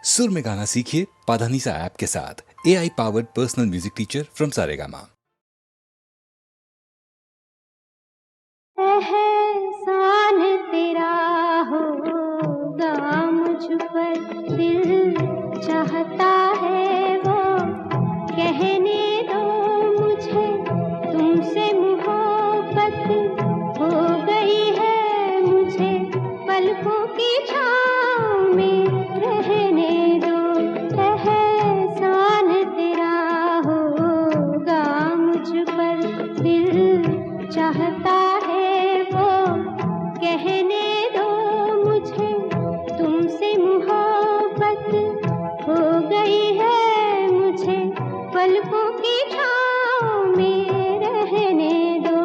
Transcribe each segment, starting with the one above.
सुर में गाना सीखिए पाधानीसा ऐप के साथ। AI powered personal music teacher from Saregama. एहसान तेरा होगा मुझ पर, दिल चाहता है वो कहने दो मुझे, तुमसे मोहब्बत हो गई है मुझे, पलकों की छाँव में रहने दो। एहसान तेरा होगा मुझ पर, दिल चाहता है वो कहने दो मुझे, तुमसे मोहब्बत हो गई है मुझे, पलकों की छाँव में रहने दो।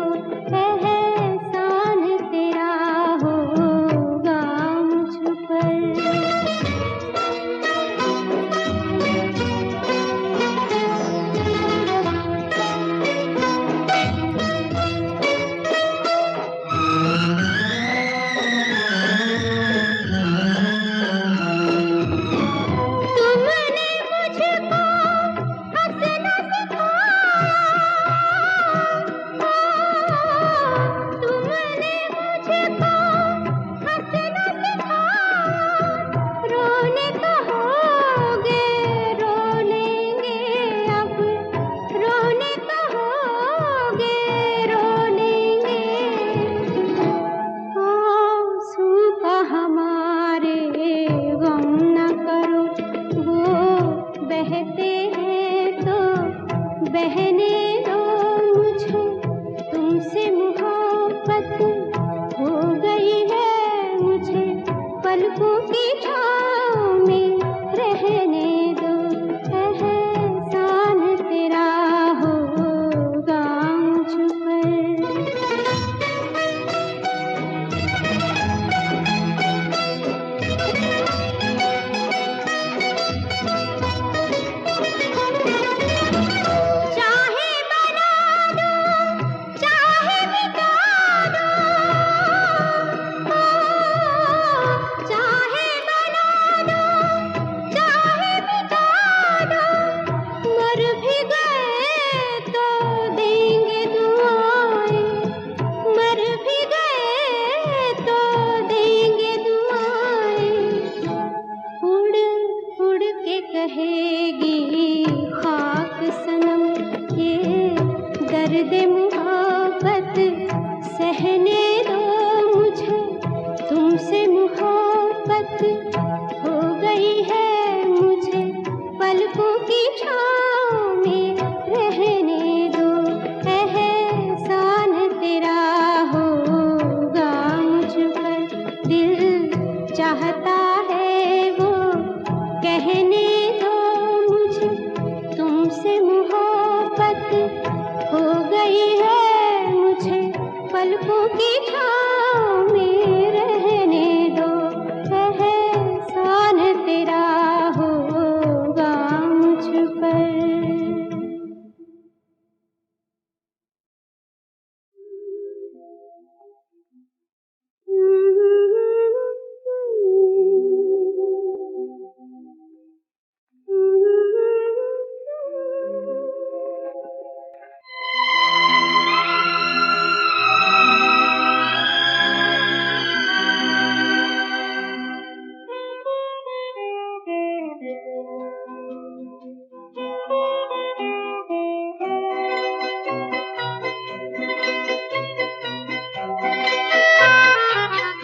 एहसान तेरा होगा मुझ पर। तुमने मुझको हंसना सिखाया, तुमने मुझको हंसना सिखाया, रोने कहोगे रो लेंगे अब, रोने कहोगे रो लेंगे, आंसू का हमारे गम न करो, वो बहते हैं तो बहने दो मुझे, तुमसे मोहब्बत हो गई है मुझे, पलकों की छाँव में रहने दो। एहसान तेरा होगा मुझ पर। चाहे बना दो चाहे मिटा दो, चाहे बना दो चाहे मिटा दो, मर भी गए तो देंगे दुआएं, मर भी गए तो देंगे दुआएं, उड़ उड़ के कहेगी खाक सनम, ये दर्द मोहब्बत सहने दो मुझे, तुमसे मोहब्बत हो गई है मुझे, पलकों की छाँव में रहने दो। एहसान तेरा होगा मुझ पर, दिल चाहता है वो कहने दो मुझे, तुमसे मोहब्बत हो गई है मुझे, पलकों की छाँव में रहने दो। एहसान तेरा होगा मुझ पर।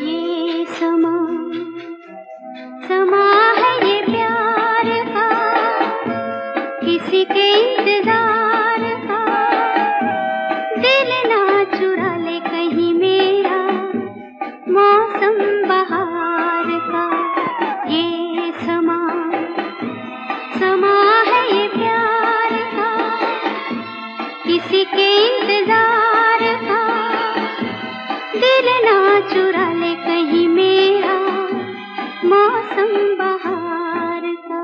ये समा समा है ये प्यार का, किसी के इंतजार का, दिल ना चुरा ले कहीं मेरा मौसम बहार का। ये समा समा है ये प्यार का, किसी के इंतजार का, दिल ना चुरा ले कहीं मेरा मौसम बहार का।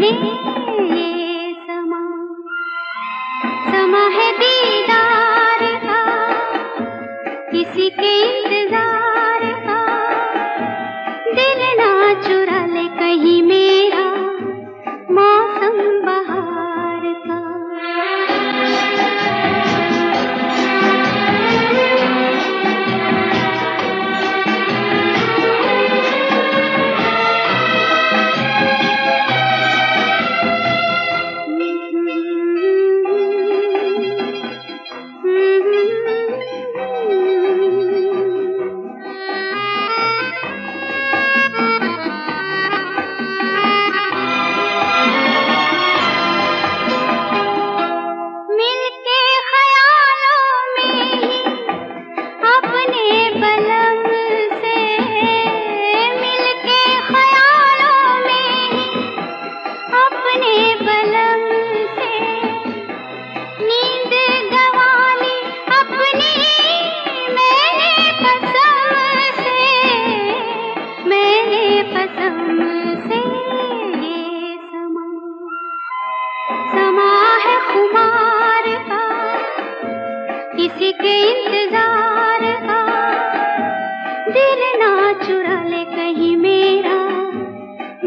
मैंने ये समा, समा है दीदार का, किसी के इंतजार का, दिल ना चुरा ले कहीं मेरा मौसम बहार का। मिलके ख्यालों में ही अपने बलम से, मिलके ख्यालों में ही अपने बलम से, नींद गंवा ली अपनी मैंने कसम से, मैंने कसम से। ये समा, समा है खुमार का, किसी के इंतजार का, दिल ना चुरा ले कहीं मेरा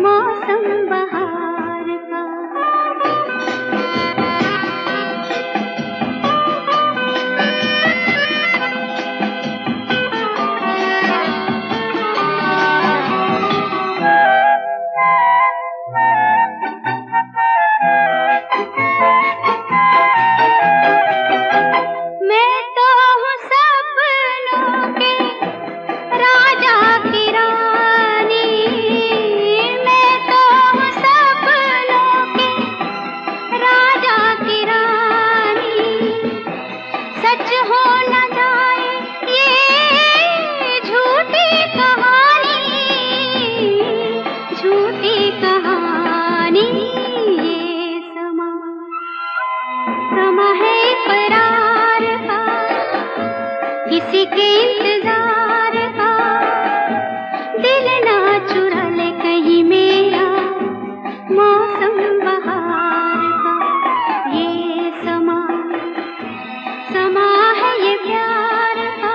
मौसम बहार का। मैं तो हूँ सपनों के राजा की रानी, मैं तो हूँ सपनों के राजा की रानी, सच हो न जाए ये झूठी कहानी, झूठी कहानी। ये समा, समा है इकरार का, किसी के इंतजार का, दिल ना चुरा ले कहीं मेरा मौसम बहार का। ये समा, समा है ये प्यार का।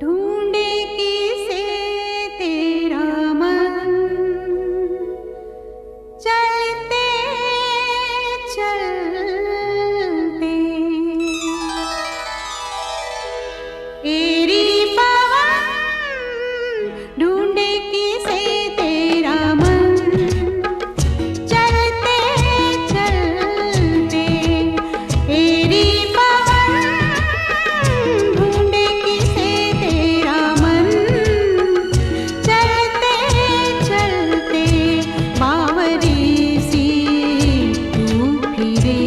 ढूंढे किसे तेरा मन, चलते चलते एरी पवन, ढूंढे किसे तेरा मन, चलते चलते एरी पवन, ढूंढे किसे तेरा मन, चलते चलते बावरी सी तू फिरे,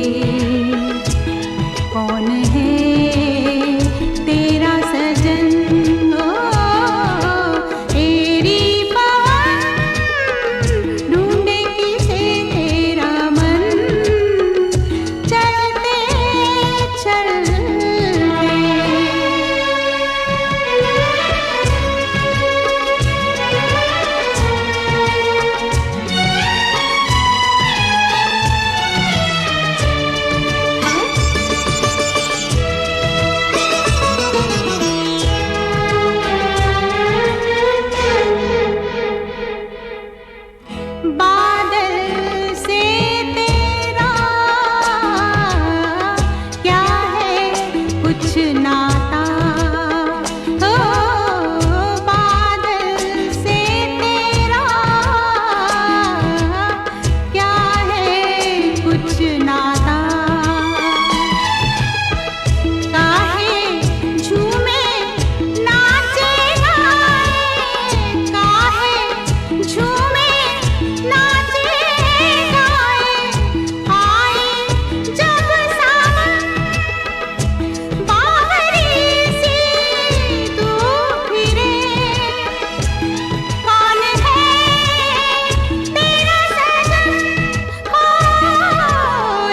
कौन है तेरा सजन, ओ एरी पवन, ढूंढे किसे तेरा मन, चलते चलते बादल से तेरा क्या है कुछ नाता, हो बादल से तेरा क्या है कुछ नाता, काहे झूमे नाचे गाए, काहे झूमे नाचे गाए, आए जब सावन बावरी सी तू फिरे, कौन है तेरा सजन, हो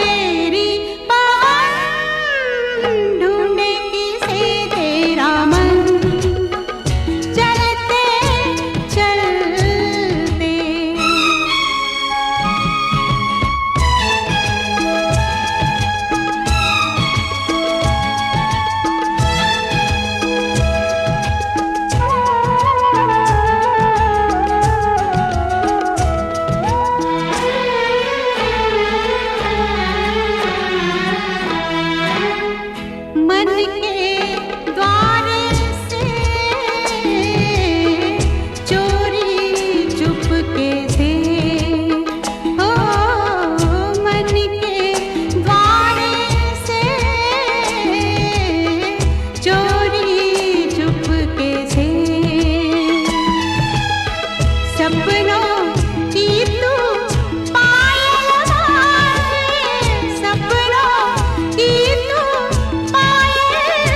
एरी पवन, ढूंढे किसे तेरा मन, चलते चलते मन के द्वार से चोरी चुपके से, हो मन के द्वार से चोरी चुपके से, सपनों की तू पायल बाजे, सपनों की तू पायल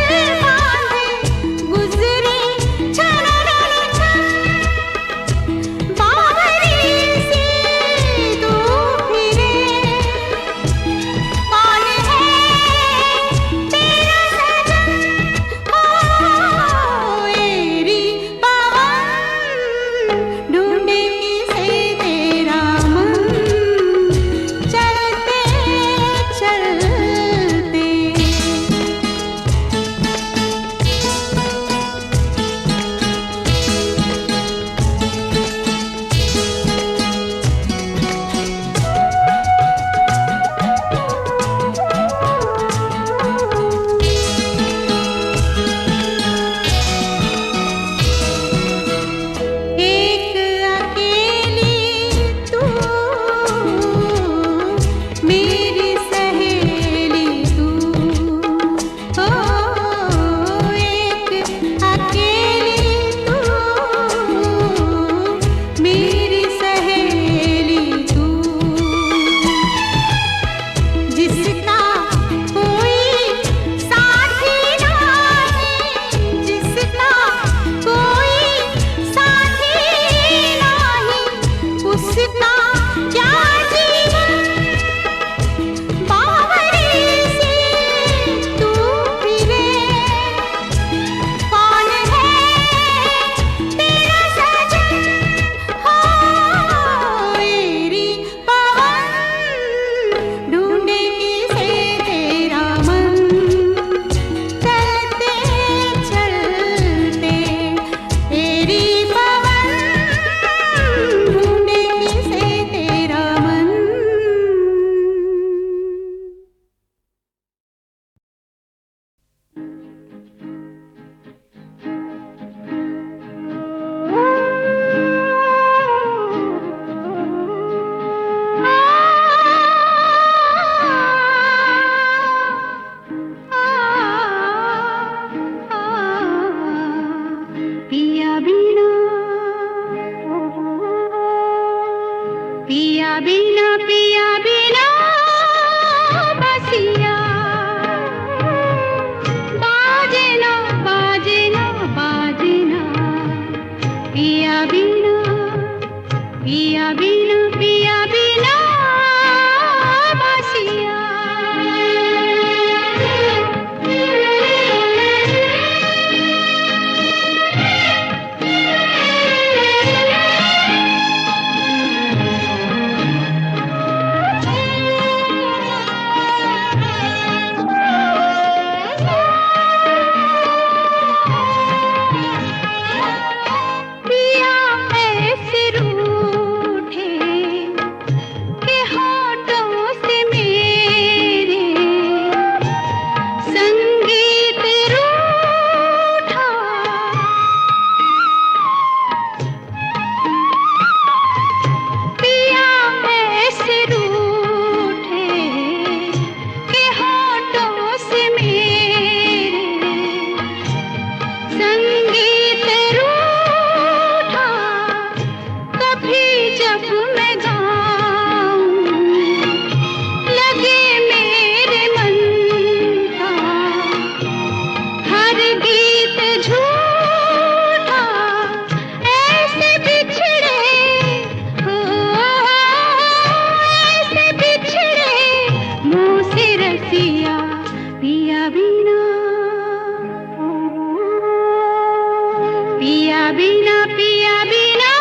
बिना पिया बिना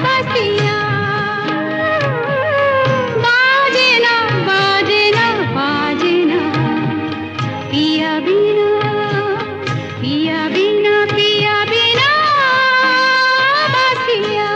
बसिया बाजे ना बाजे ना बाजे ना पिया बिना पिया बिना पिया बिना बसिया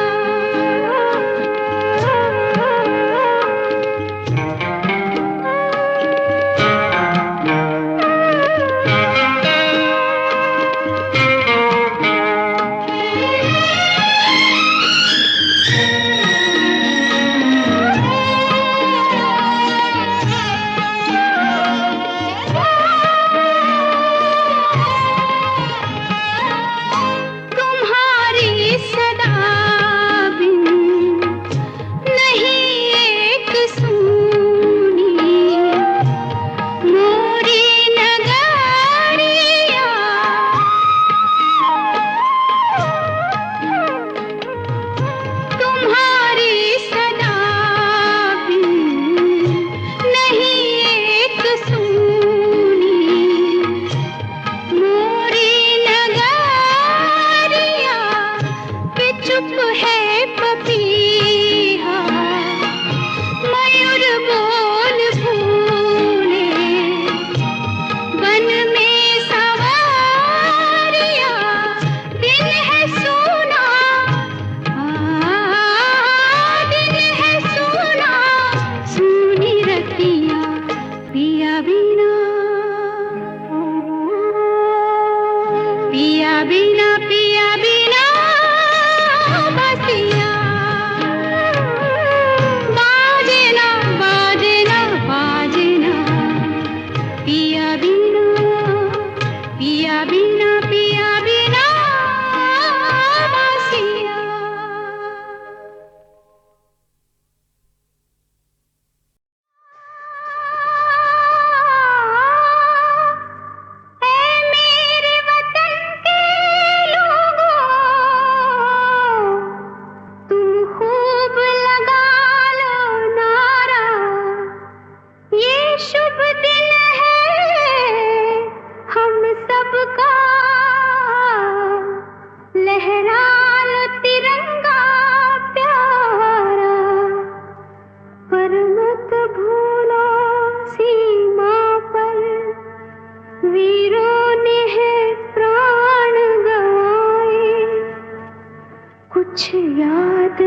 कुछ याद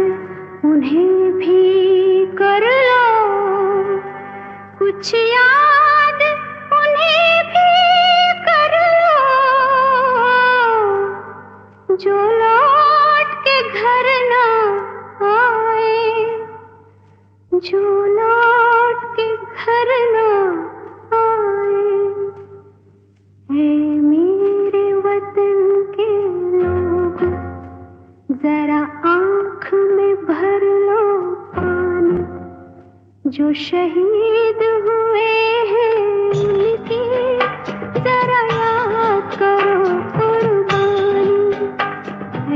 उन्हें भी कर लो, कुछ याद उन्हें भी कर लो, जो लौट के घर ना आए, जो लौट के घर ना आए। ऐ मेरे वतन के लोग, जरा आँख में भर लो पानी, जो शहीद हुए हैं उनकी जरा याद करो कुर्बानी।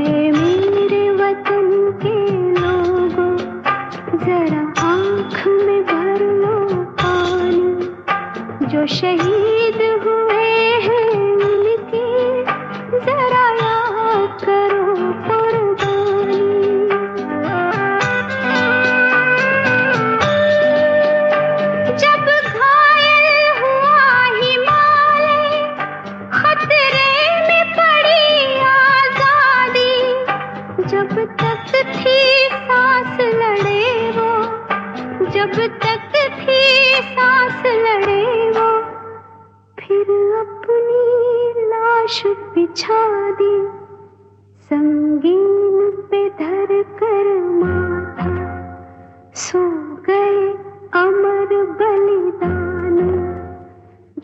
ऐ मेरे वतन के लोगों, जरा आँख में भर लो पानी, जो शहीद हुए हैं उनकी जरा याद करो कुर्बानी। जब घायल हुआ हिमालय, खतरे में पड़ी आजादी, जब तक थी सांस लड़े वो, जब तक थी सांस लड़े वो, फिर अपनी लाश बिछा दी, संगीन पे धर कर माथा, सो गए अमर बलिदानी,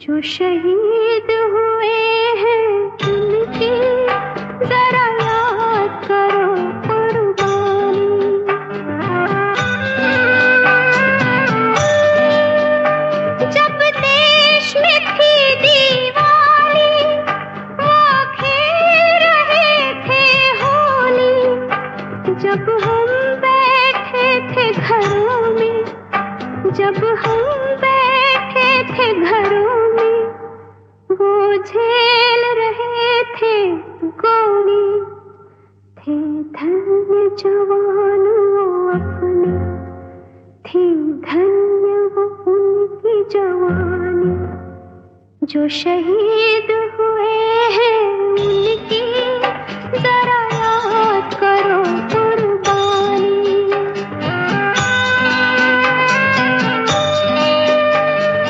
जो शहीद हुए हैं उनकी जरा याद करो कुर्बानी। जब देश में थी दिवाली, वो खेल रहे थे होली, जब हम बैठे थे घरों में, जब हम बैठे थे घरों में, वो झेल रहे थे गोली, थे धन्य जवान वो अपने, थी धन्य वो उनकी जवानी। जो शहीद हुए हैं उनकी जरा याद करो कुर्बानी।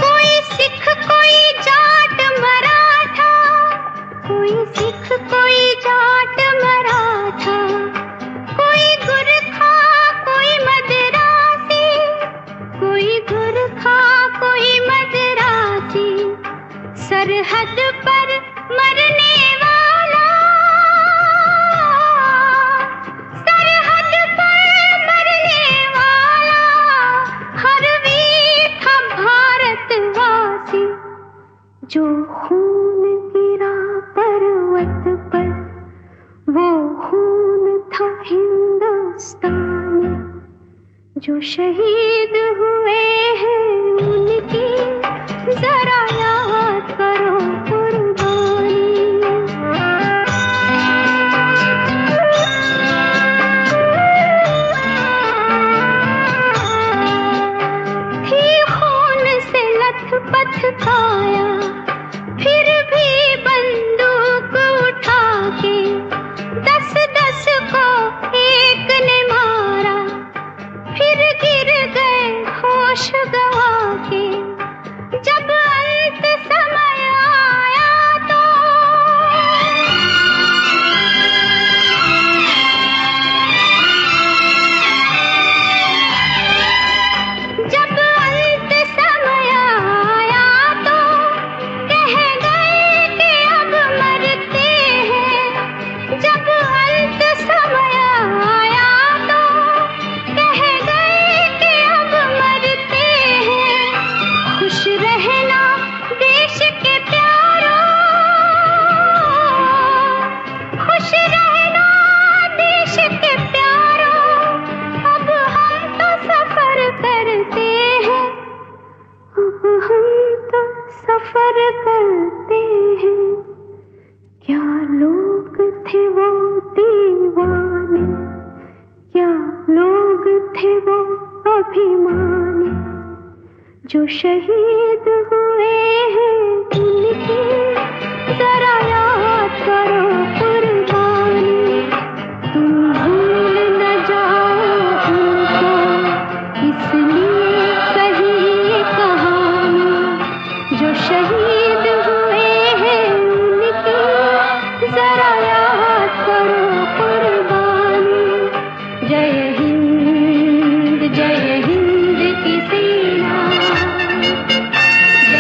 कोई सिख कोई जाट मराठा, कोई सिख कोई जाट मराठा, कोई गुरखा कोई मदरासी, कोई गुरखा कोई मदरासी। सरहद पर मरने वाला, सरहद पर मरने वाला, हर वीर था भारतवासी। जो खून गिरा पर्वत पर, वो खून था हिंदुस्तानी। जो शहीद हुए हैं उनकी जरा याद करो कुर्बानी। थी खून से लथपथ काया, फिर भी बंदूक उठा के 10-10 को एक ने मारा, फिर गिर गए होश गवा के। जब अंत समय आया तो जब अंत समय आया तो कह गए कि अब मरते हैं। जब अंत समय आया तो कह गए कि अब मरते हैं। खुश रहना देश के प्यारों, खुश रहना देश के प्यारों। अब हम तो सफर करते हैं, अब हम तो सफर करते हैं। क्या लोग थे वो दीवाने, क्या लोग थे वो अभिमानी। जो शहीद हुए हैं उनकी जरा याद करो कुर्बानी। तुम भूल न जाओ उनको, इसलिए कही ये कहानी। जो शहीद हुए हैं उनकी जरा याद करो कुर्बानी। जय हिंद की सेना, जय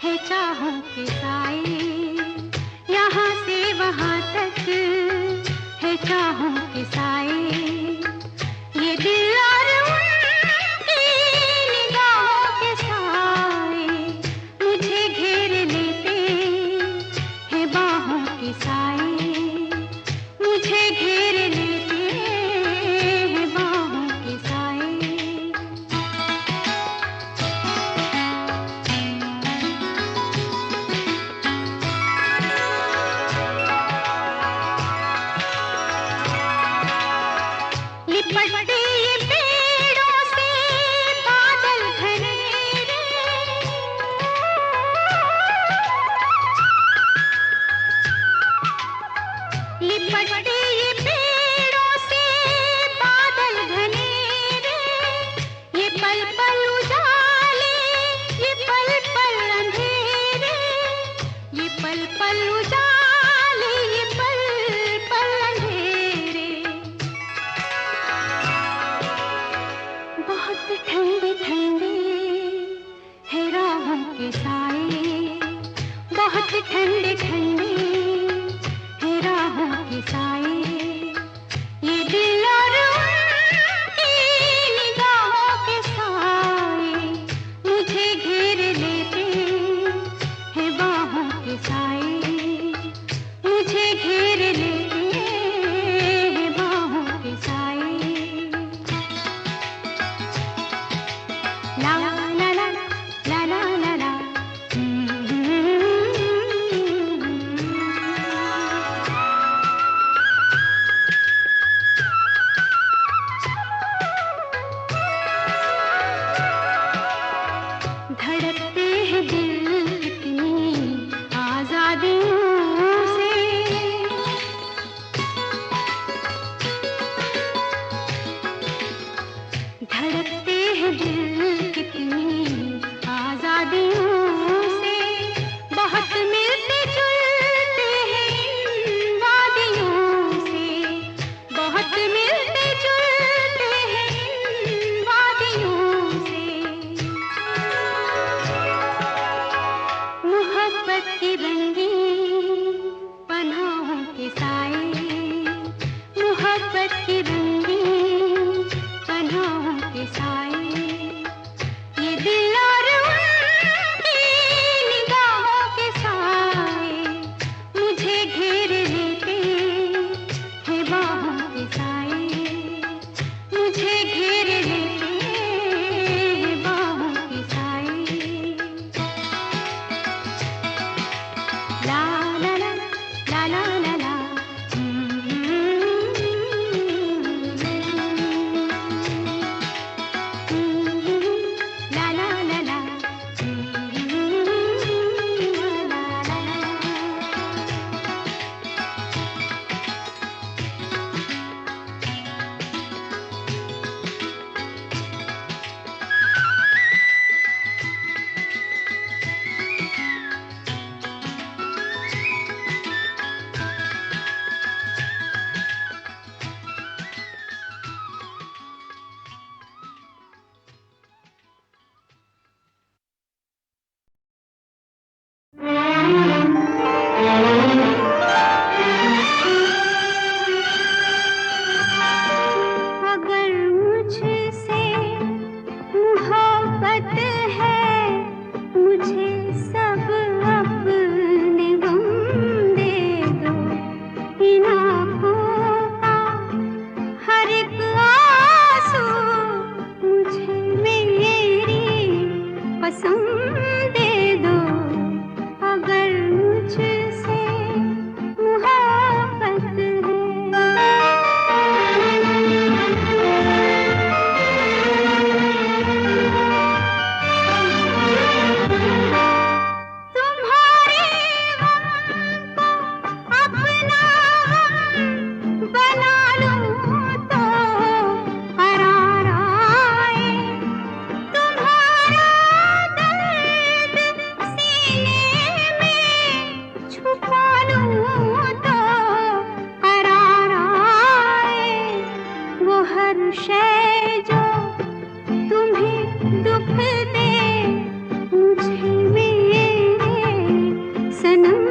है चाहों के साए, यहाँ से वहाँ तक है चाहों के साए। ये दिल और उनकी निगाहों के साए मुझे घेर लेते हैं बाहों के साए, मुझे घेर लेते हैं बाहों के साए। लिपटते ये पेड़ों से बादल घनेरे, लिपटते ये पेड़ों से बादल घनेरे, ये पल पल उजाले, ये पल पल अंधेरे, ये पल पल उजाले, ये पल पल अंधेरे। बहुत ठंडे ठंडे है राहों के साए, बहुत ठंडे ठंडे है राहों के साए। ये दिल और उनकी निगाहों के साए मुझे घेर लेते हैं बाहों के साए, मुझे घेर लेते हैं बाहों के साए। La la la la la la la la. धड़कते हैं दिल कितनी आजादियों से, धड़कते हैं दिल कितनी आजादियों से। बहुत मिलते जुलते हैं इन वादियों से, बहुत मिलते जुलते हैं इन वादियों से। मोहब्बत की रंगीन पनाहों के साए, मोहब्बत की रंगीन पनाहों के साए। ये दिल और उनकी निगाहों के साए मुझे घेर लेते हैं बाहों के साए, मुझे घेर लेते हैं बाहों के साए। La la la la la la la. La la la la. La la la. अगर मुझसे मोहब्बत है, मुझे सब अपने गम दे दो। इन आँखों का हर एक आंसू मुझे मेरी पसंद दे दो। अगर मुझसे सनम